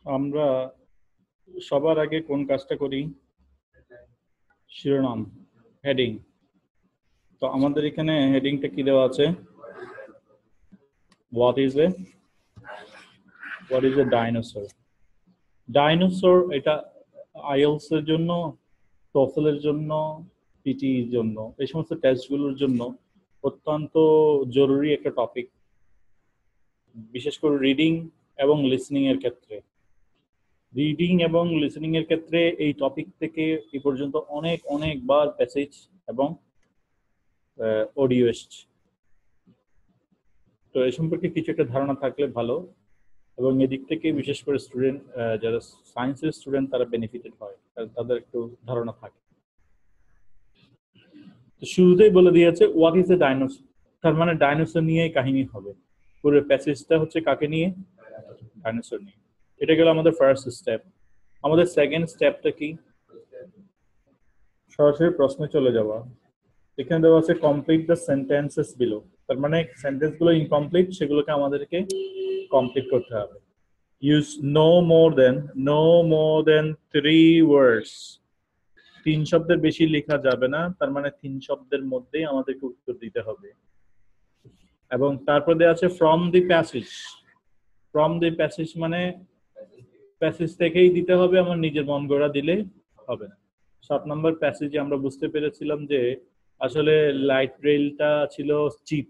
আমরা সবার আগে কোন কাজটা করি? শিরোনাম, হেডিং। তো আমাদের এখানে হেডিংটা কি দেওয়া আছে? What is a dinosaur? Dinosaur এটা আইএলস এর জন্য, টোফেলের জন্য, পিটির জন্য, এই সমস্ত টেস্টগুলোর জন্য অত্যন্ত জরুরি একটা টপিক, বিশেষ করে রিডিং এবং লিসনিং এর ক্ষেত্রে। রিডিং এবং লিসনিং এর ক্ষেত্রে এই টপিক থেকে এ পর্যন্ত অনেকবার প্যাসেজ এবং অডিও এসছে। তো এই সম্পর্কে কিছু একটা ধারণা থাকলে ভালো, এবং এদিক থেকে বিশেষ করে স্টুডেন্ট, যারা সায়েন্সের স্টুডেন্ট তারা বেনিফিটেড হয়, তাদের একটু ধারণা থাকে। তো শুরুতেই বলে দিয়েছে হোয়াট ইজ এ ডাইনোসর, তার মানে ডাইনোসর নিয়েই কাহিনী হবে। পুরো প্যাসেজটা হচ্ছে কাকে নিয়ে? ডাইনোসর নিয়ে। এটা গেল আমাদের ফার্স্ট স্টেপ। আমাদের সেকেন্ড স্টেপটা কি? সরাসরি প্রশ্নে চলে যাওয়া। এখানে দেওয়া আছে কমপ্লিট দ্য সেন্টেন্সেস বিলো, তার মানে সেন্টেন্স গুলো ইনকমপ্লিট, সেগুলোকে আমাদেরকে কমপ্লিট করতে হবে। ইউজ নো মোর দেন 3 ওয়ার্ডস। 3 শব্দের বেশি লেখা যাবে না, তার মানে 3 শব্দের মধ্যেই আমাদেরকে উত্তর দিতে হবে। এবং তারপর দেওয়া আছে from the passage. From the passage মানে প্যাসেজ থেকেই দিতে হবে, আমার নিজের মন গড়া দিলে হবে না। 7 নম্বর প্যাসেজে আমরা বুঝতে পেরেছিলাম যে আসলে লাইট রেলটা ছিল চিপ,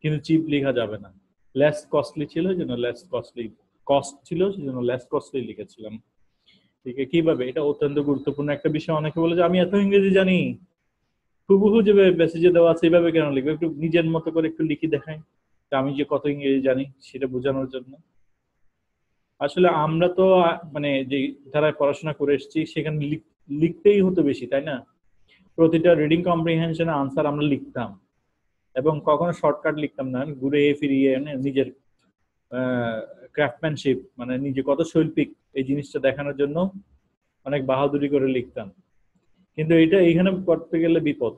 কিন্তু চিপ লেখা যাবে না, লেস কস্টলি ছিল, যেন লেস কস্টলি, কস্ট ছিল সেজন্য লেস কস্টলি লিখেছিলাম। ঠিক আছে, কিভাবে? এটা অত্যন্ত গুরুত্বপূর্ণ একটা বিষয়। অনেকে বলে যে আমি এত ইংরেজি জানি, হুবহু যেভাবে মেসেজে দেওয়া আছে এইভাবে কেন লিখবো, একটু নিজের মতো করে একটু লিখে দেখাই আমি যে কত ইংরেজি জানি, সেটা বোঝানোর জন্য। আসলে আমরা তো মানে যে ধারায় পড়াশোনা করে এসেছি সেখানে লিখতেই হতো বেশি, তাই না? প্রতিটা রিডিং কম্প্রিহেনশনের আনসার আমরা লিখতাম, এবং কখনো শর্টকাট লিখতাম না, ঘুরে ফিরিয়ে নিজের ক্রাফটম্যানশিপ, মানে নিজে কত শৈল্পিক এই জিনিসটা দেখানোর জন্য অনেক বাহাদুরি করে লিখতাম। কিন্তু এটা এইখানে করতে গেলে বিপদ।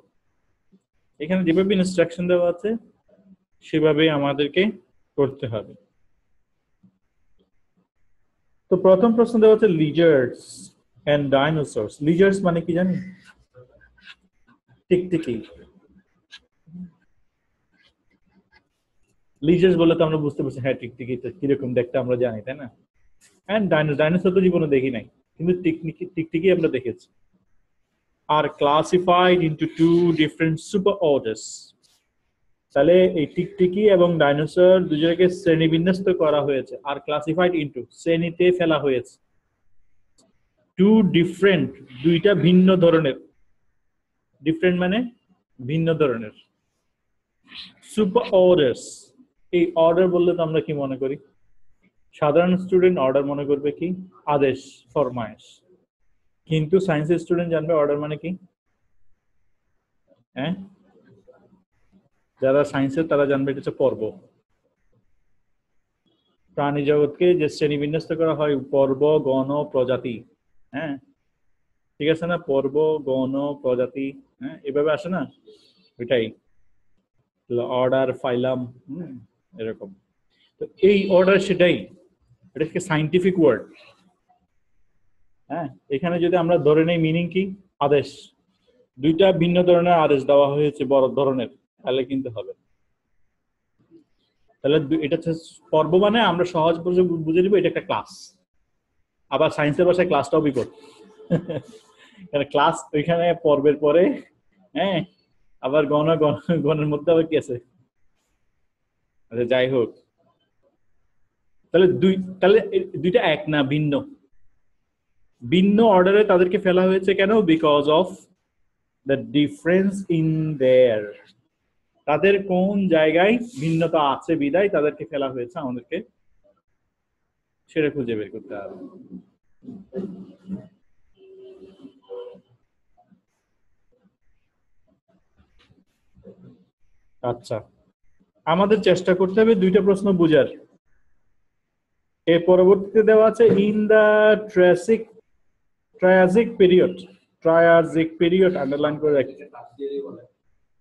এখানে যেভাবে ইনস্ট্রাকশন দেওয়া আছে সেভাবেই আমাদেরকে করতে হবে। তো প্রথম প্রশ্ন দেওয়া আছে লিজার্ডস এন্ড ডাইনোসরস। লিজার্ডস মানে কি জানি? টিকটিকি। লিজার্ডস বলে তো আমরা বুঝতে পারছি, হ্যাঁ টিকটিকি কিরকম দেখতে আমরা জানি, তাই না? এন্ড ডাইনোসর তো জীবনে দেখি নাই, কিন্তু টিকটিকি আমরা দেখেছি। আর classified into 2 different super orders. তাহলে এই টিকটিকি এবং ডাইনোসর দুজনকে শ্রেণীবিন্যস্ত করা হয়েছে, আর ক্লাসিফাইড ইনটু শ্রেণীতে ফেলা হয়েছে। 2 ডিফারেন্ট, দুইটা ভিন্ন ধরনের, ডিফারেন্ট মানে ভিন্ন ধরনের, সুপার অর্ডার্স। এই অর্ডার বললে তো আমরা কি মনে করি? সাধারণ স্টুডেন্ট অর্ডার মনে করবে কি? আদেশ, ফরমায়েশ। কিন্তু সায়েন্সের স্টুডেন্ট জানবে অর্ডার মানে কি? হ্যাঁ, যারা সায়েন্সের তারা জানবে এটা হচ্ছে পর্ব। প্রাণী জগৎকে যে শ্রেণী বিন্যস্ত করা হয় পর্ব, গণ, প্রজাতি। হ্যাঁ, ঠিক আছে না? পর্ব, গণ, প্রজাতি, হ্যাঁ এভাবে আসে না? ওইটাই অর্ডার, ফাইলাম, এরকম। তো এই অর্ডার সেটাই, এটা সাইন্টিফিক ওয়ার্ড। হ্যাঁ, এখানে যদি আমরা ধরে নেই মিনিং কি? আদেশ। দুইটা ভিন্ন ধরনের আদেশ দেওয়া হয়েছে বড় ধরনের, তাহলে কিন্তু হবে। তাহলে এটা হচ্ছে পর্ব, মানে আমরা সহজ বুঝে নিব এটা একটা ক্লাস। আবার সায়েন্সের ভাষায় ক্লাসটাও বিপদ। ক্লাস ওইখানে পর্বের পরে, হ্যাঁ, আবার গণের মধ্যে আবার কি আছে? আচ্ছা যাই হোক, তাহলে তাহলে দুইটা এক না, ভিন্ন। ভিন্ন অর্ডারে তাদেরকে ফেলা হয়েছে কেন? Because of the difference in their, তাদের কোন জায়গায় ভিন্নতা আছে বিদায় তাদেরকে ফেলা হয়েছে, আমাদেরকে সেটা খুঁজে বের করতে হবে। আচ্ছা, আমাদের চেষ্টা করতে হবে দুইটা প্রশ্ন বুঝার। এর পরবর্তীতে দেওয়া আছে in the Triassic period. Triassic period underline করে রাখি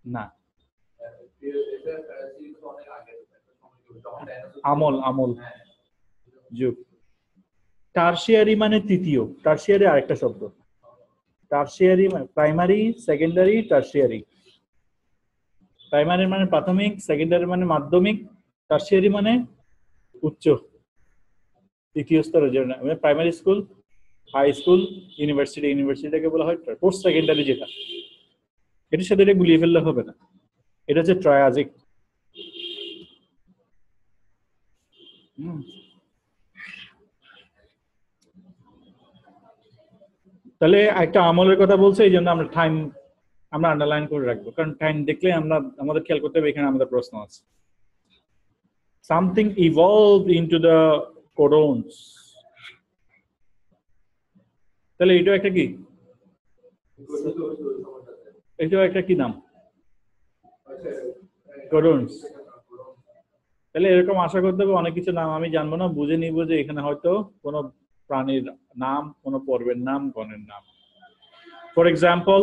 না, আমল যুগ। টারশিয়ারি মানে তৃতীয়, টারশিয়ারি আরেকটা শব্দ। টারশিয়ারি মানে প্রাইমারি, সেকেন্ডারি, টারশিয়ারি। প্রাইমারি মানে প্রাথমিক, সেকেন্ডারি মানে মাধ্যমিক, টারশিয়ারি মানে উচ্চ, তৃতীয় স্তরে। যেটা primary school, high school, university, ইউনিভার্সিটিকে বলা হয় পোস্ট সেকেন্ডারি যেটা। এটার সাথে এটা গুলিয়ে ফেললে হবে না, এটা হচ্ছে ট্রায়াজিক। তাহলে একটা আমলের কথা বলছে, এই জন্য আমরা টাইম আমরা আন্ডারলাইন করে রাখবো, কারণ টাইম দেখলে আমরা আমাদের খেয়াল করতে হবে এখানে আমাদের প্রশ্ন আছে। সামথিং ইভলভ ইনটু দ্য কোডনস, তাহলে এটাও একটা কি, এটাও একটা কি নাম, কোডনস। তাহলে এরকম আশা করতে হবে অনেক কিছু নাম আমি জানবো না, বুঝে নিব যে এখানে হয়তো কোনো প্রাণীর নাম, কোনো পর্বের নাম, গণের নাম। For example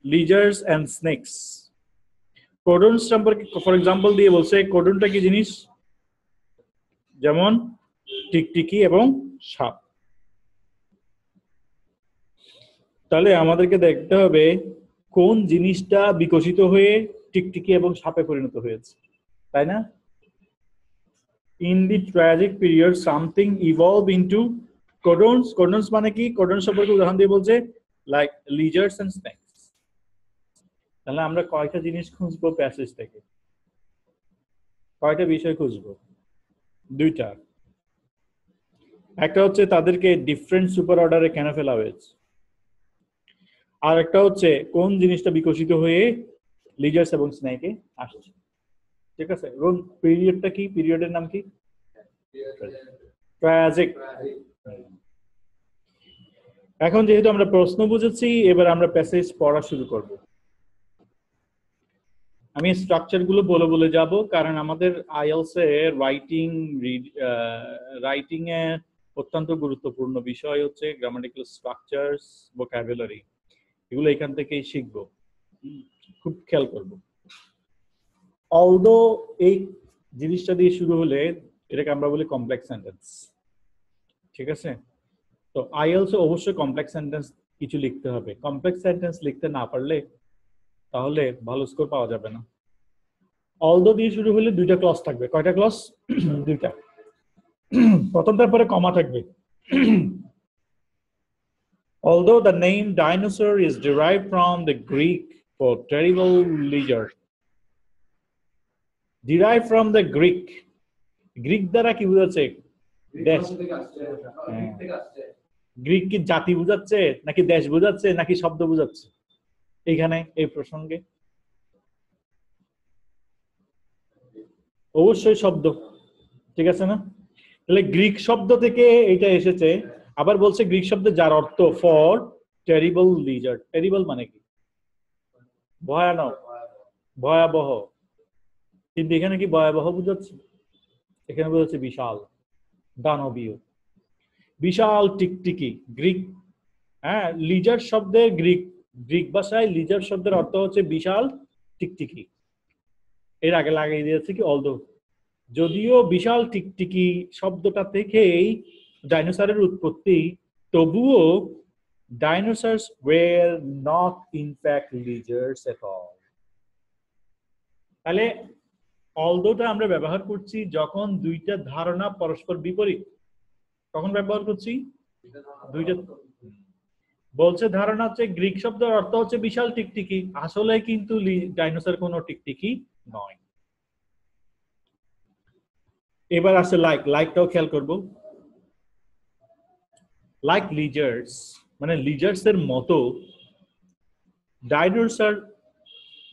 lizards and snakes. Codons সম্পর্কে ফর এক্সাম্পল দিয়ে বলছে কোডনটা কি জিনিস, যেমন টিকটিকি এবং সাপ। তাহলে আমাদেরকে দেখতে হবে কোন জিনিসটা বিকশিত হয়ে টিকটিকি এবং সাপে পরিণত হয়েছে, তাই না? In the Triassic period something evolve into codons. Codons মানে কি, কোডনস সম্পর্কে উদাহরণ দিয়ে বলছে লাইক লিজার্স এন্ড স্নেকস। তাহলে আমরা কয়টা জিনিস খুঁজবো প্যাসেজ থেকে, কয়টা বিষয় খুঁজবো? দুইটা। একটা হচ্ছে তাদেরকে ডিফারেন্ট সুপার অর্ডারে কেন ফেলা হয়েছে, আর একটা হচ্ছে কোন জিনিসটা বিকশিত হয়ে লিজার্স এবং স্নেকে আসছে। ঠিক আছে, এবং পিরিয়ডটা কি, পিরিয়ডের নাম কি? ট্রায়াজিক। এখন যেহেতু আমরা প্রশ্ন বুঝেছি, এবার আমরা প্যাসেজ পড়া শুরু করব। আমি স্ট্রাকচার গুলো বলে বলে যাব, কারণ আমাদের আইএলস এ রাইটিং এ অত্যন্ত গুরুত্বপূর্ণ বিষয় হচ্ছে গ্রামাটিক্যাল স্ট্রাকচারস, ভোকাবুলারি, এগুলো এখান থেকেই শিখবো, খুব খেয়াল করব। অলদো এই জিনিসটা দিয়ে শুরু হলে এটাকে আমরা বলি কমপ্লেক্স সেন্টেন্স। ঠিক আছে, তো আইএলস অবশ্যই কমপ্লেক্স সেন্টেন্স কিছু লিখতে হবে। কমপ্লেক্স সেন্টেন্স লিখতে না পারলে তাহলে ভালো স্কোর পাওয়া যাবে না। অলদো দিয়ে শুরু হলে দুইটা ক্লজ থাকবে। কয়টা ক্লজ? দুইটা। প্রথমটার পরে কমা থাকবে। Although the name dinosaur is derived from the Greek for terrible lizard. Derived from the Greek. Greek দ্বারা কি বোঝাচ্ছে? দেশ। গ্রিক কি জাতি বোঝাচ্ছে, নাকি দেশ বোঝাচ্ছে, নাকি শব্দ বোঝাচ্ছে এইখানে এই প্রসঙ্গে? অবশ্যই শব্দ। ঠিক আছে না? তাহলে গ্রিক শব্দ থেকে এটা এসেছে। আবার বলছে গ্রিক শব্দ যার অর্থ ফর টেরিবল লিজার্ড। টেরিবল মানে কি? ভয়ানক, ভয়াবহ। কিন্তু এখানে কি ভয়াবহ বুঝাচ্ছে? এখানে বোঝাচ্ছে বিশাল, দানবীয়, বিশাল টিকটিকি। গ্রিক, হ্যাঁ, লিজার শব্দের গ্রিক ভাষায় লিজার শব্দের অর্থ হচ্ছে বিশাল টিকটিকি। এর আগে লাগিয়ে দিয়েছে কি অলদো। যদিও বিশাল টিকটিকি শব্দটা থেকেই ডাইনোসরের উৎপত্তি, তবুও dinosaurs were not in fact lizards at all. তাহলে অলদোটা আমরা ব্যবহার করছি যখন দুইটা ধারণা পরস্পর বিপরীত। কখন ব্যবহার করছি? দুইটা বলছে ধারণা হচ্ছে গ্রিক শব্দের অর্থ হচ্ছে বিশাল টিকটিকি, আসলে কিন্তু ডাইনোসর কোনো টিকটিকি নয়। এবার আছে লাইক। লাইকটাও খেয়াল করব। লাইক লিজার্ডস মানে লিজার্ডস এর মতো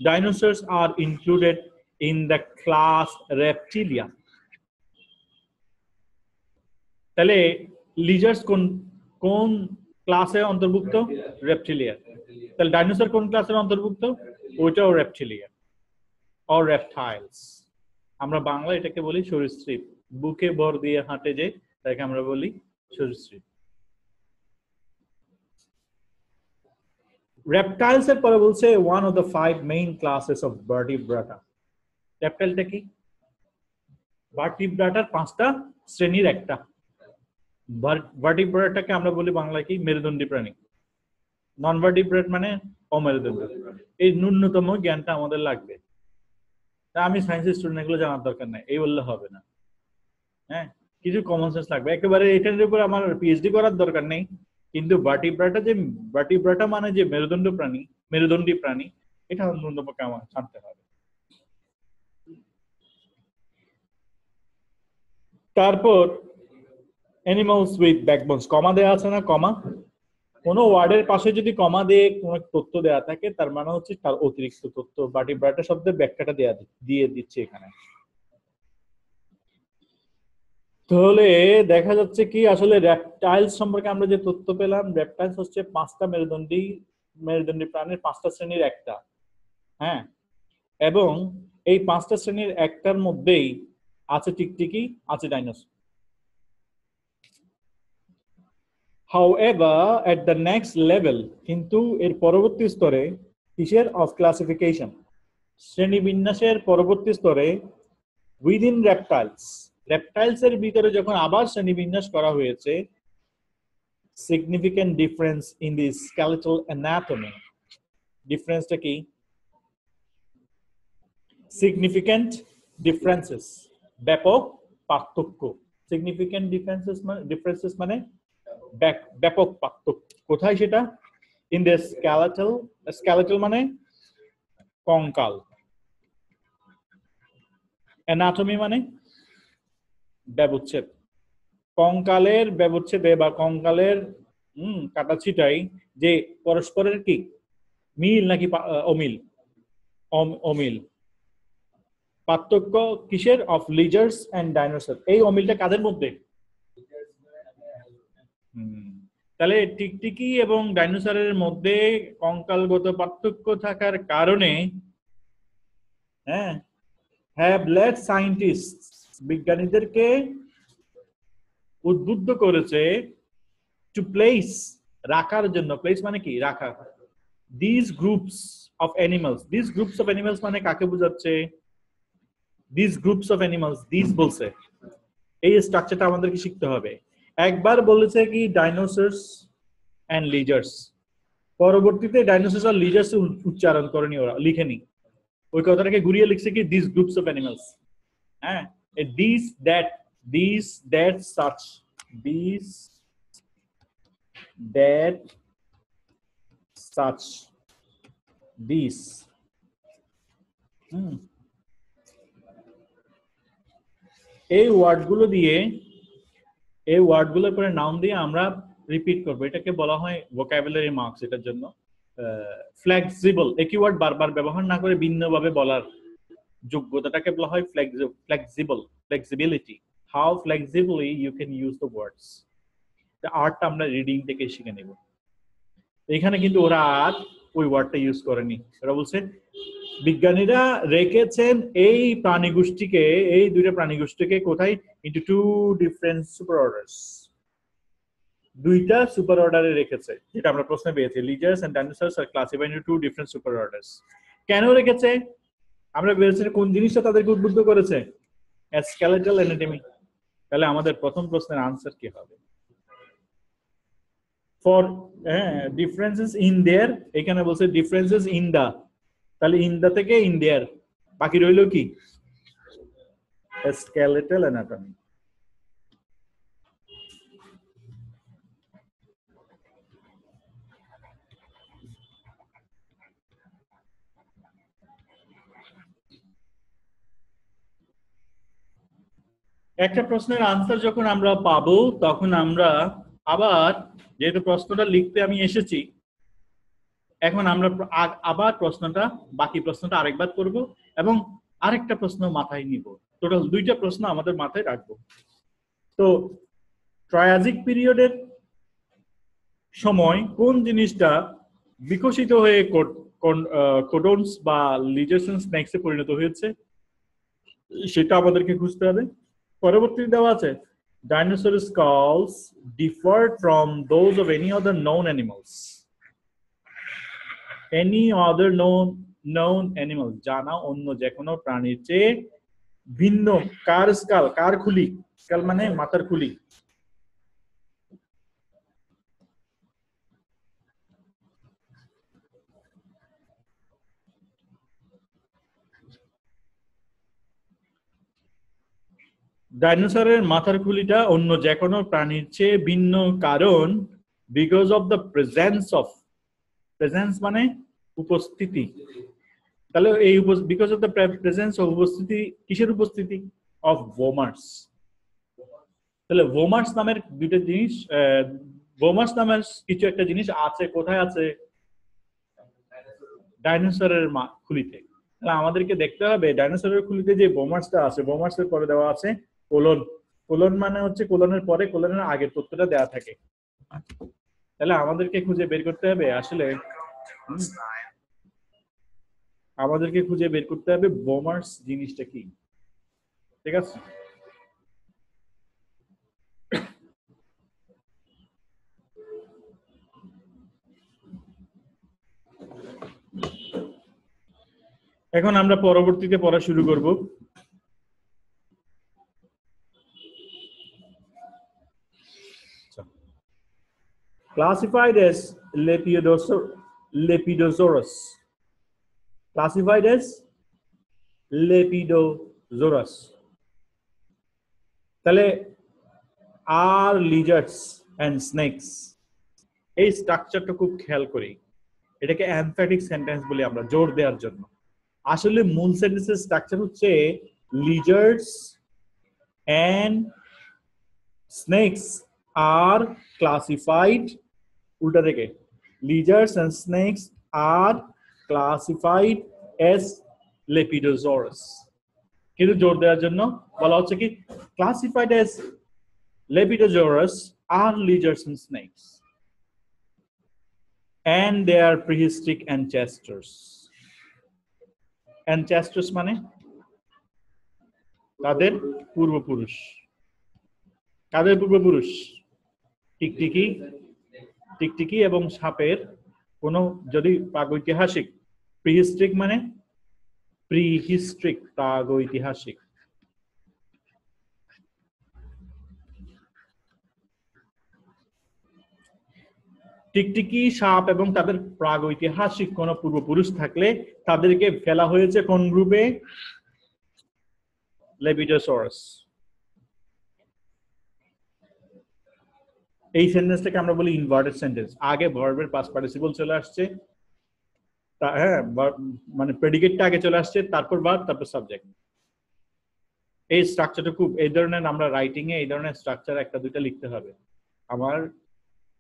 dinosaurs are included in the class reptilia. তাহলে লিজার্ডস কোন কোন ক্লাসে অন্তর্ভুক্ত? রেপটিলিয়া। তাহলে ডাইনোসর কোন ক্লাসের অন্তর্ভুক্ত? ওইটাও রেপটিলিয়া অর রেপটাইলস। আমরা বাংলা এটাকে বলি সরীসৃপ। বুকে ভর দিয়ে হাঁটে যে, তাকে আমরা বলি সরীসৃপ। রেপটাইলস এর পরে বলছে one of the 5 main classes of vertebrata. রেপটাইলটা কি? ভার্টিব্রাটার 5টা শ্রেণীর একটা। ভার্টিব্রেটটাকে আমরা বলি বাংলায় কি মেরুদণ্ডী প্রাণী, নন ভার্টিব্রেট মানে অমেরুদণ্ড। এই ন্যূনতম জ্ঞানটা আমাদের লাগবে। তা আমি সায়েন্স স্টুডেন্ট, এগুলো জানার দরকার নাই, এই বললে হবে না। হ্যাঁ, কিছু কমন সেন্স লাগবে। একেবারে এটার উপর আমার পিএইচডি করার দরকার নেই, কিন্তু ভার্টিব্রাটা মানে যে মেরুদণ্ডী প্রাণী, এটা ন্যূনতম আমার জানতে হবে। তারপর অ্যানিমালস উইথ ব্যাকবোনস, কমা দেওয়া আছে না, কমা, কোন ওয়ার্ডের পাশে যদি কমা দিয়ে কোন তথ্য দেওয়া থাকে তার মানে হচ্ছে তার অতিরিক্ত তথ্য, ভার্টিব্রাটা শব্দের ব্যাখ্যাটা দিয়ে দিচ্ছে এখানে। তাহলে দেখা যাচ্ছে কি আসলে রেপটাইলস সম্পর্কে আমরা যে তথ্য পেলাম, রেপটাইলস হচ্ছে 5টা মেরুদণ্ডী প্রাণীর 5টা শ্রেণীর একটা। হ্যাঁ, এবং এই 5টা শ্রেণীর একটার মধ্যেই আছে টিকটিকি, আছে dinosaur. However, at the next level, কিন্তু এর পরবর্তী স্তরে কিসের, অফ ক্লাসিফিকেশন, শ্রেণীবিন্যাসের পরবর্তী স্তরে, উইদিন রেপটাইলস এর ভিতরে যখন আবার শ্রেণীবিন্যাস করা হয়েছে, significant difference in the skeletal anatomy, ডিফারেন্সটা কি, significant differences, ব্যাপক পার্থক্য, significant differences মানে ব্যাপক পার্থক্য। কোথায় সেটা, in the skeletal মানে কঙ্কাল, anatomy মানে ব্যবচ্ছেদ, কঙ্কালের ব্যবচ্ছেদে বা কঙ্কালের কাটাছিটাই যে পরস্পরের কি মিল নাকি অমিল, অমিল পার্থক্য কিসের, অফ লিজার্স এন্ড ডাইনোসর। এই অমিলটা কাদের মধ্যে, তাহলে টিকটিকি এবং ডাইনোসরের মধ্যে কঙ্কালগত পার্থক্য থাকার কারণে হ্যাভ লেড সায়েন্টিস্ট, বিজ্ঞানীদেরকে উদ্বুদ্ধ করেছে টু প্লেস, রাখার জন্য, প্লেস মানে কি রাখা, these groups of animals মানে কাকে বোঝাচ্ছে, these groups of animals, these বলছে, এই স্ট্রাকচারটা আমাদেরকে শিখতে হবে। একবার বলেছে কি ডাইনোসরস এন্ড লিজার্স, পরবর্তীতে ডাইনোসরস আর লিজার্স উচ্চারণ করেনি, ওরা লিখেনি, ওই কথাটাকে ঘুরিয়ে লিখছে কি these groups of animals। হ্যাঁ, these that such, these that such, these। এই ওয়ার্ডগুলো দিয়ে, এই ওয়ার্ডগুলোর পরে নাউন দিয়ে আমরা রিপিট করব, এটাকে বলা হয় ভোকাবুলারি মার্কস। এটার জন্য ফ্লেক্সিবল, একই ওয়ার্ড বারবার ব্যবহার না করে ভিন্নভাবে বলার যোগ্যতাটাকে বলা হয় flexibility, how flexibly you can use the words. আর্টটা আমরা রিডিং থেকে শিখে নেব। এখানে কিন্তু ওরা আর ওই ওয়ার্ডটা ইউজ করেনি, ওরা বলছে বিজ্ঞানীরা রেখেছেন এই প্রাণীগোষ্ঠীকে, এই দুইটা প্রাণীগোষ্ঠীকে কোথায়, into two different super orders, দুইটা সুপার অর্ডারে রেখেছে, যেটা আমরা প্রশ্নে পেয়েছি, lizards and dinosaurs are classified into two different super orders. কেন রেখেছে, আমরা বলেছি কোন জিনিসটা তাদেরকে উদ্বুদ্ধ করেছে, স্কেলেটাল অ্যানাটমি। তাহলে আমাদের প্রথম প্রশ্নের আনসার কি হবে, ফর ডিফারেন্সেস ইন দেয়ার, এখানে বলছে ডিফারেন্সেস ইন দা, তাহলে ইন দা থেকে ইন দেয়ার, বাকি রইল কি স্কেলেটাল অ্যানাটমি। একটা প্রশ্নের আনসার যখন আমরা পাবো তখন আমরা আবার, যেহেতু প্রশ্নটা লিখতে আমি এসেছি, এখন আমরা আবার বাকি প্রশ্নটা আরেকবার করব এবং আরেকটা প্রশ্ন মাথায় নিব, টোটাল দুইটা প্রশ্ন আমাদের মাথায় রাখবো। তো ট্রায়াজিক পিরিয়ডের সময় কোন জিনিসটা বিকশিত হয়ে কোডন্স বা লিজার্সন স্নেকসে পরিণত হয়েছে, সেটা আমাদেরকে খুঁজতে হবে। পরবর্তী দেওয়া আছে dinosaur skulls differed from those of any other known animals, জানা অন্য যে কোনো প্রাণীর চেয়ে ভিন্ন। কার স্কাল, কার খুলি, স্কাল মানে মাথার খুলি, ডাইনোসরের মাথার খুলিটা অন্য যে কোনো প্রাণীর চেয়ে ভিন্ন কারণ বিকজ অফ দ্য প্রেজেন্স মানে উপস্থিতি। তাহলে এই because of the presence of উপস্থিতি, কিসের উপস্থিতি? অফ ভোমার্স। তাহলে ভোমার্স নামের দুইটা জিনিস, ভোমার্স নামের কিছু একটা জিনিস আছে, কোথায় আছে? ডাইনোসরের খুলিতে। তাহলে আমাদেরকে দেখতে হবে ডাইনোসরের খুলিতে যে ভোমার্সটা আছে, ভোমার্সের পরে দেওয়া আছে কোলন। কোলন মানে হচ্ছে কোলনের পরে কোলনের আগের তথ্যটা দেওয়া থাকে। তাহলে আমাদেরকে খুঁজে বের করতে হবে আসলে ভোমার্স জিনিসটা কি। ঠিক আছে, এখন আমরা পরবর্তীতে পড়া শুরু করব। Classified as Lepidosaurus. Classified as Lepidosaurus. তাহলে are lizards and snakes, এই স্ট্রাকচারটা খুব খেয়াল করি। এটাকে এমফ্যাটিক সেন্টেন্স বলি আমরা, জোর দেওয়ার জন্য। আসলে মূল সেন্টেন্সের স্ট্রাকচার হচ্ছে lizards and snakes are classified, উল্টা থেকে lizards and snakes are classified as Lepidosaurus। কিন্তু জোর দেওয়ার জন্য বলা হচ্ছে কি classified as Lepidosaurus are lizards and snakes and they are prehistoric ancestors. Ancestors মানে তাদের পূর্বপুরুষ। কাদের পূর্বপুরুষ? টিকটিকি এবং সাপের কোন যদি প্রাগৈতিহাসিক, প্রিহিস্ট্রিক মানে প্রাগৈতিহাসিক। টিকটিকি, সাপ এবং তাদের প্রাগৈতিহাসিক কোন পূর্বপুরুষ থাকলে তাদেরকে ফেলা হয়েছে কোন গ্রুপে? লেপিডোসরাস। এই সেন্টেন্সটাকে আমরা বলি ইনভার্টেড সেন্টেন্স। আগে ভার্বের পাস্ট পার্টিসিপল চলে আসছে, হ্যাঁ, মানে প্রেডিকেটটা আগে চলে আসছে, তারপর ভার্ব, তারপর সাবজেক্ট। এই স্ট্রাকচারটা খুব, এই ধরনের আমরা রাইটিং এ এই ধরনের স্ট্রাকচার একটা দুইটা লিখতে হবে। আমার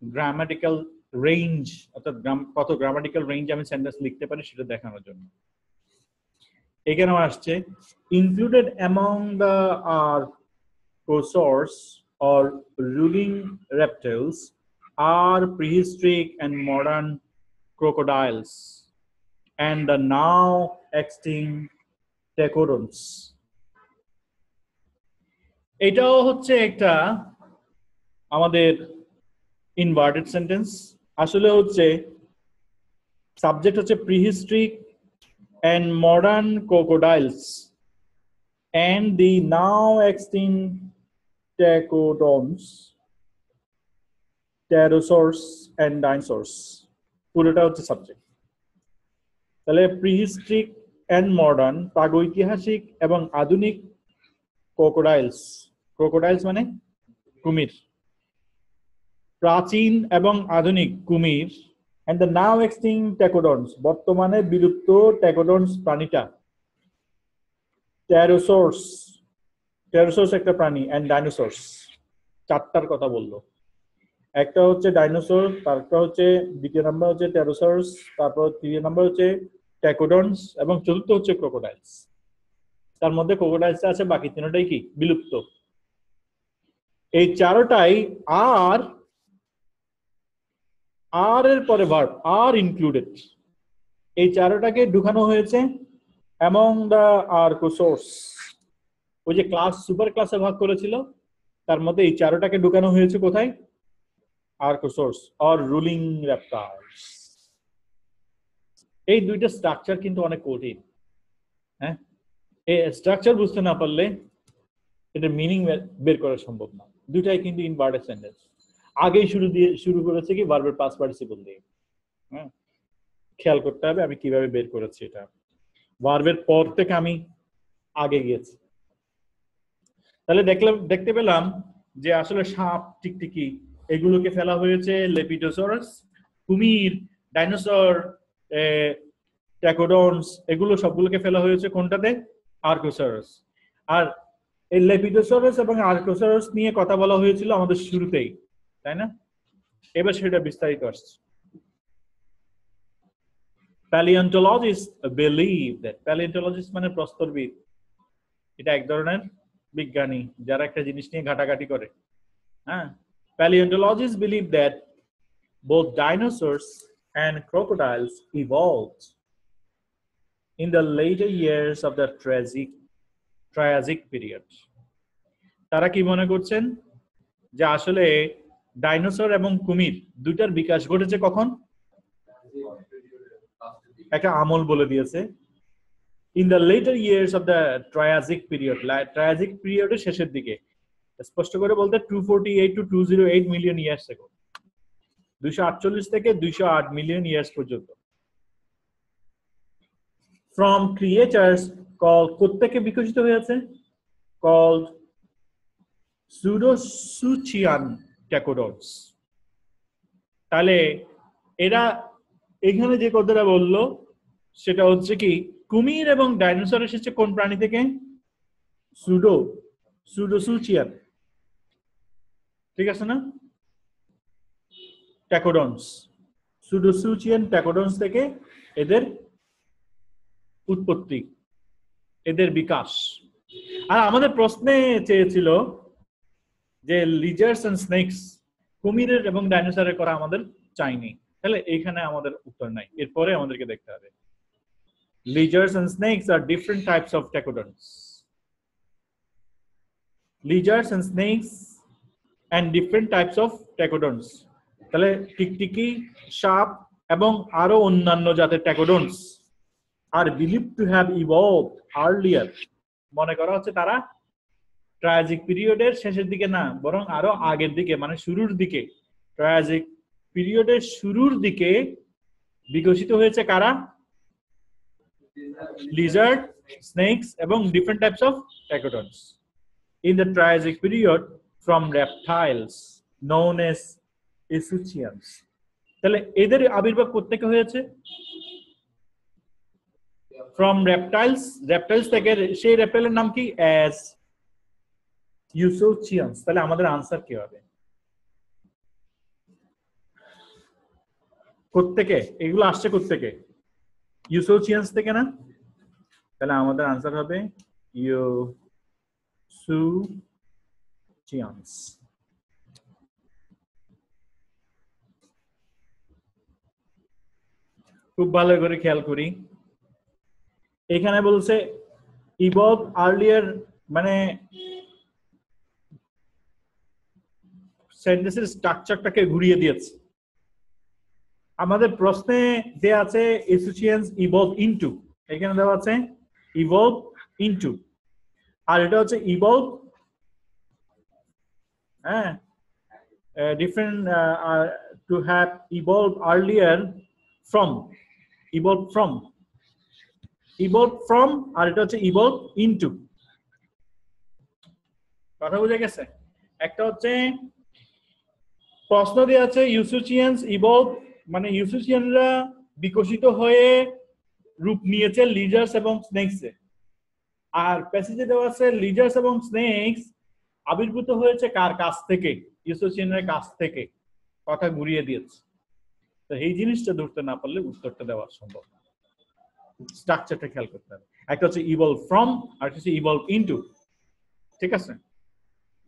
গ্রামাটিক্যাল রেঞ্জ, অর্থাৎ কত গ্রামাটিক্যাল রেঞ্জ আমি সেন্টেন্স লিখতে পারি সেটা দেখানোর জন্য। এখানেও আসছে included among the archosaurs or ruling reptiles are prehistoric and modern crocodiles and the now extinct techodons. এটাও হচ্ছে একটা আমাদের ইনভার্টেড সেন্টেন্স। আসলে হচ্ছে সাবজেক্ট হচ্ছে prehistoric and modern crocodiles and the now extinct techodons, pterosaurs and dinosaurs, পুরোটা হচ্ছে subject. তাহলে প্রিহিস্ট্রিক এন্ড মডার্ন, প্রাগৈতিহাসিক এবং আধুনিক ক্রোকোডাইলস, ক্রোকোডাইলস মানে কুমির, প্রাচীন এবং আধুনিক কুমির, and the now extinct techodons, বর্তমানে বিলুপ্ত টেকোডন্স প্রাণীটা, pterosaurs, pterosaurs একটা প্রাণী, and dinosaurs, চারটার কথা বললো। একটা হচ্ছে ডাইনোসর, তারপর হচ্ছে দ্বিতীয় নাম্বার হচ্ছে টেরোসার্স, তারপর তৃতীয় নাম্বার হচ্ছে টেকোডন্স এবং চতুর্থ হচ্ছে ক্রোকোডাইলস। তার মধ্যে ক্রোকোডাইলস আছে, বাকি তিনটাই কি বিলুপ্ত। এই চারটাই আর এর পরে ভার্ব আর ইনক্লুডেড, এই চারটাকে ঢুকানো হয়েছে অ্যামং দ্য আর্কোসার্স। ওই যে ক্লাস সুপার ক্লাসে ভাগ করেছিল তার মধ্যে এই চারটাকে ঢুকানো হয়েছে কোথায়? Archosaurs or ruling reptiles. এই দুইটা স্ট্রাকচার কিন্তু অনেক কঠিন। হ্যাঁ, এই স্ট্রাকচার বুঝতে না পারলে এটা মিনিং বের করা সম্ভব না। দুইটাই কিন্তু ইনভার্টেড সেন্টেন্স। আগেই শুরু করেছে কি ভার্বের পাস্ট পার্টিসিপল দিয়ে। হ্যাঁ, খেয়াল করতে হবে আমি কিভাবে বের করেছি। এটা ভার্বের পর থেকে আমি আগে গিয়েছি। তাহলে দেখতে পেলাম যে আসলে সাপ, টিকটিকি এগুলোকে ফেলা হয়েছে লেপিডোসরাস, কুমির, ডাইনোসর, ট্যাকোডনস এগুলো সবগুলোকে ফেলা হয়েছে কোনটাতে? আর্কোসারাস। আর এই লেপিডোসরাস এবং আর্কোসারাস নিয়ে কথা বলা হয়েছিল আমাদের শুরুতেই, তাই না? এবার সেটা বিস্তারিত আসছে। Paleontologists believe that, paleontologist মানে প্রস্তরবিদ, এটা এক ধরনের বিজ্ঞানী যারা একটা জিনিস নিয়ে ঘাটাঘাটি করে। হ্যাঁ, paleontologists believe that both dinosaurs and crocodiles evolved in the later years of the Triassic period. তারা কি মনে করছেন যে আসলে ডাইনোসর এবং কুমির দুইটার বিকাশ ঘটেছে কখন? একটা আমল বলে দিয়েছে, in the later years of the Triassic period, Triassic period এর শেষের দিকে, স্পষ্ট করে বলতে 248 to 208 মিলিয়ন ইয়ার্স ago, 248 থেকে 208 মিলিয়ন ইয়ার্স পর্যন্ত। From creatures called, কোত্থেকে বিকশিত হয়েছে? Called Pseudosuchian ট্যাকোডনস। তাহলে এরা এখানে যে কথাটা বললো সেটা হচ্ছে কি, কুমির এবং ডাইনোসর এসেছে কোন প্রাণী থেকে? সুডোসুচিয়ান, ঠিক আছে না? ট্যাকোডনস, সুডোসুচিয়ান ট্যাকোডনস থেকে এদের উৎপত্তি, এদের বিকাশ। আর আমাদের প্রশ্নে চেয়েছিল যে লিজার্ডস এন্ড স্নেকস, কুমিরের এবং ডাইনোসরের করা আমাদের চাইনি, তাহলে এইখানে আমাদের উত্তর নাই, এরপরে আমাদেরকে দেখতে হবে। Lizards and snakes are different types of tacodons. Lizards and snakes and different types of tacodons. তাহলে টিকটিকি, সাপ এবং আরো অন্যান্য জাতের ট্যাকোডনস are believed to have evolved earlier. মনে করা হচ্ছে তারা ট্রায়াজিক পিরিয়ডের শেষের দিকে না, বরং আরো আগের দিকে, মানে শুরুর দিকে, ট্রায়াজিক পিরিয়ডের শুরুর দিকে বিকশিত হয়েছে কারা? Lizard, snakes এবং different types of tacodons in the Triassic period from reptiles known as Esuchians. তাহলে এদের আবির্ভাব কোত্থেকে হয়েছে? From reptiles, reptiles থেকে। সেই রেপটাইলের নাম কি? As Esuchians। তাহলে আমাদের আনসার কি হবে? কোত্থেকে এগুলো আসছে? কোত্থেকে? Esuchians থেকে না? তাহলে আমাদের আনসার হবে Esuchians। খুব ভালো করে খেয়াল করি, এখানে বলছে ইভলভ আর্লিয়ার, মানে সেন্টেন্সের স্ট্রাকচারটাকে ঘুরিয়ে দিয়েছে। আমাদের প্রশ্নে দেয়া আছে এসোসিয়েশনস ইভলভ ইনটু, এখানে দেওয়া আছে ইভলভ ইনটু, আর এটা হচ্ছে ইভলভ, হ্যাঁ, different to have evolve earlier from, evolve from, evolve from, আর এটা হচ্ছে ইভলভ ইনটু। কথা বুঝে গেছে? একটা হচ্ছে প্রশ্ন দেওয়া আছে ইউসুচিয়ানস ইভলভ, মানে ইউসুচিয়ানরা বিকশিত হয়ে রূপ নিয়েছে লিজার্স এবং স্নেকসে, আর প্যাসেজে দেওয়া আছে লিজার্স এবং স্নেকস আবির্ভূত হয়েছে কার কাছ থেকে? ইউসুচিয়ানের কাছ থেকে। কথা ঘুরিয়ে দিয়েছে। তো এই জিনিসটা ধরতে না পারলে উত্তরটা দেওয়া সম্ভব না। স্ট্রাকচারটা খেয়াল করতে হবে। একটা হচ্ছে ইভলভ ফ্রম, আর একটা হচ্ছে ইভলভ ইনটু, ঠিক আছে?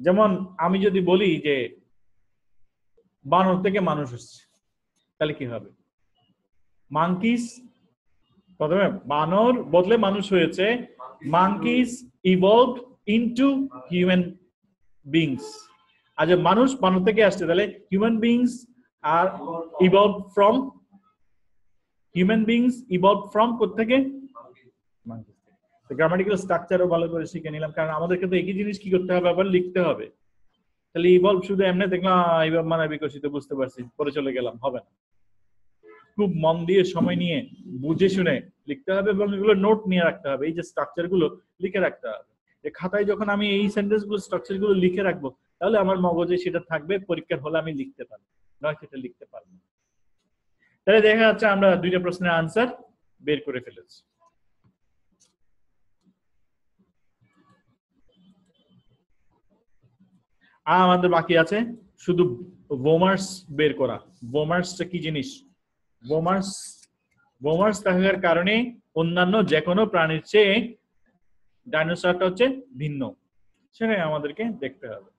যেমন আমি যদি বলি যে বানর থেকে মানুষ হচ্ছে, তাহলে কি হবে? মাঙ্কিস, প্রথমে বানর বদলে মানুষ হয়েছে, monkeys evolve into human beings. আর যে মানুষ বানর থেকে আসছে, তাহলে human beings are evolve from, human beings evolve from কোত্থেকে? মাঙ্কিস থেকে। তো গ্রামাটিক্যাল স্ট্রাকচারও ভালো করে শিখে নিলাম, কারণ আমাদেরকে তো একই জিনিস কি করতে হবে, আবার লিখতে হবে। তাহলে ইভলভ শুধু এমনি দেখলাম ইভলভ মানে বিকশিত, বুঝতে পারছি, পরে চলে গেলাম, হবে না। খুব মন দিয়ে সময় নিয়ে বুঝে শুনে লিখতে হবে এবং এগুলো নোট নিয়ে রাখতে হবে। এই যে স্ট্রাকচার গুলো লিখে রাখতে হবে। খাতায় যখন আমি এই সেন্টেন্স গুলো স্ট্রাকচার গুলো লিখে রাখবো তাহলে আমার মগজে সেটা থাকবে, পরীক্ষার হলে আমি লিখতে পারবো, নয় সেটা লিখতে পারবো। তাহলে দেখা যাচ্ছে আমরা দুইটা প্রশ্নের আনসার বের করে ফেলেছি। আমাদের বাকি আছে শুধু বোমার্স বের করা। বোমার্সটা কি জিনিস? বোমার্স থাকার কারণে অন্যান্য যে কোনো প্রাণীর চেয়ে ডাইনোসরটা হচ্ছে ভিন্ন, সেটাই আমাদেরকে দেখতে হবে।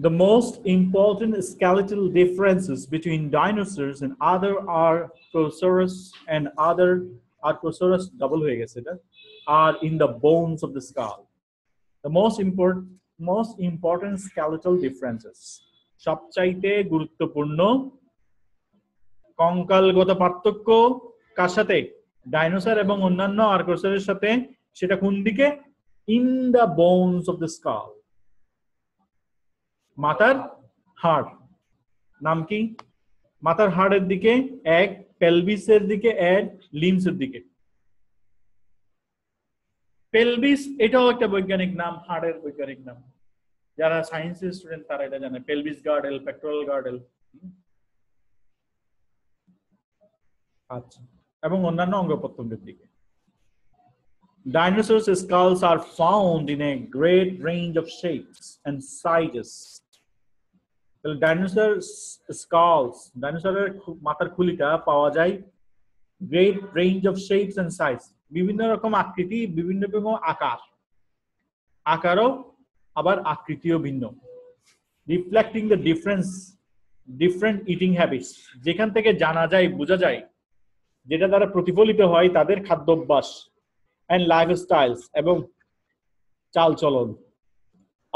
The most important skeletal differences between dinosaurs and other Archosaurus and other Archosaurus double হয়ে গেছে এটা, are in the bones of the skull. The most important skeletal differences, সবচাইতে গুরুত্বপূর্ণ কঙ্কালগত পার্থক্য কার সাথে? ডাইনোসর এবং অন্যান্য আর্কোসারের সাথে। সেটা কোন দিকে? In the bones of the skull, মাথার হাড়। নাম কি? মাথার হাড়ের দিকে এক, পেলভিসের দিকে এক, লিমসের দিকে। পেলভিস এটাও একটা বৈজ্ঞানিক নাম, হাড়ের বৈজ্ঞানিক নাম। যারা সায়েন্সের স্টুডেন্ট তারা এটা জানে, পেলভিস গার্ডেল, পেক্টোরাল গার্ডেল। আচ্ছা, এবং অন্যান্য অঙ্গ প্রত্যঙ্গের দিকে। Dinosaurs' skulls are found in a great range of shapes and sizes. Dinosaurs' skulls, ডাইনোসরের মাথার খুলিটা পাওয়া যায় great range of shapes and size, বিভিন্ন রকম আকৃতি, বিভিন্ন রকম আকার, আকারও আবার আকৃতিও ভিন্ন। Reflecting the different eating habits, যেখান থেকে জানা যায়, বোঝা যায়, যেটা দ্বারা প্রতিফলিত হয় তাদের খাদ্যাভ্যাস and lifestyles এবং চালচলন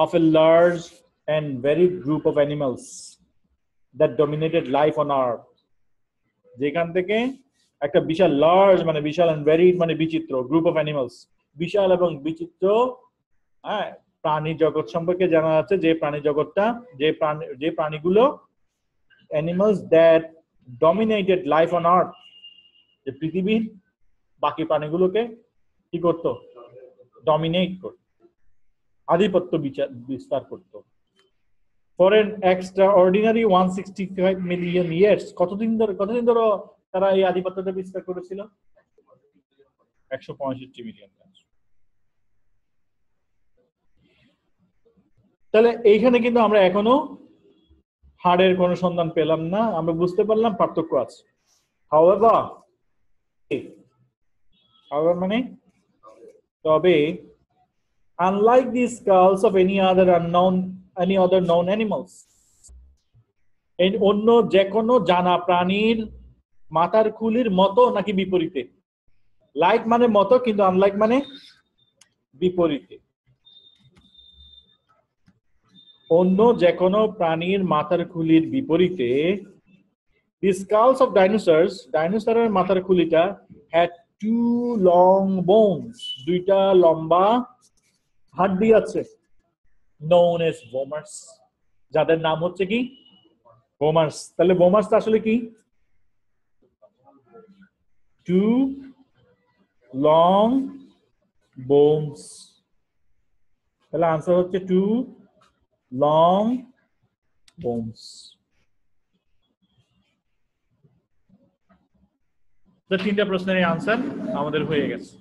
of a large and varied group of animals that dominated life on Earth. যেখান থেকে একটা বিশাল লার্জ মানে বিশাল and varied মানে বিচিত্র, গ্রুপ অফ অ্যানিমালস, বিশাল এবং বিচিত্র প্রাণী জগৎ সম্পর্কে জানা যাচ্ছে। যে প্রাণী জগৎটা, যে প্রাণীগুলো animals that dominated life on earth, যে পৃথিবীর বাকি প্রাণীগুলোকে কি করত? ডমিনেট করত, আধিপত্য বিস্তার করত। For N extraordinary 165 million years, কতদিন ধরে তারা এই আধিপত্যটা বিস্তার করেছিল? 165 মিলিয়ন। তাহলে এইখানে কিন্তু আমরা এখনো হাড়ের কোনো সন্ধান পেলাম না, আমরা বুঝতে পারলাম পার্থক্য আছে। However মানে তবে unlike the skulls of any other known animals, এই অন্য যে কোনো জানা প্রাণীর মাথার খুলির মতো নাকি বিপরীতে? লাইক মানে মতো, কিন্তু আনলাইক মানে বিপরীতে। অন্য যে কোনো প্রাণীর মাথার খুলির বিপরীতে the skulls of dinosaurs, ডাইনোসরের মাথার খুলিটা had two long bones, দুইটা লম্বা হাড্ডি আছে, known as vomers, যাদের নাম হচ্ছে কি? বোমার্স। তাহলে বোমার্সটা আসলে কি? two long bones। তাহলে আনসার হচ্ছে two long bones। তো তিনটা প্রশ্নের আনসার আমাদের হয়ে গেছে।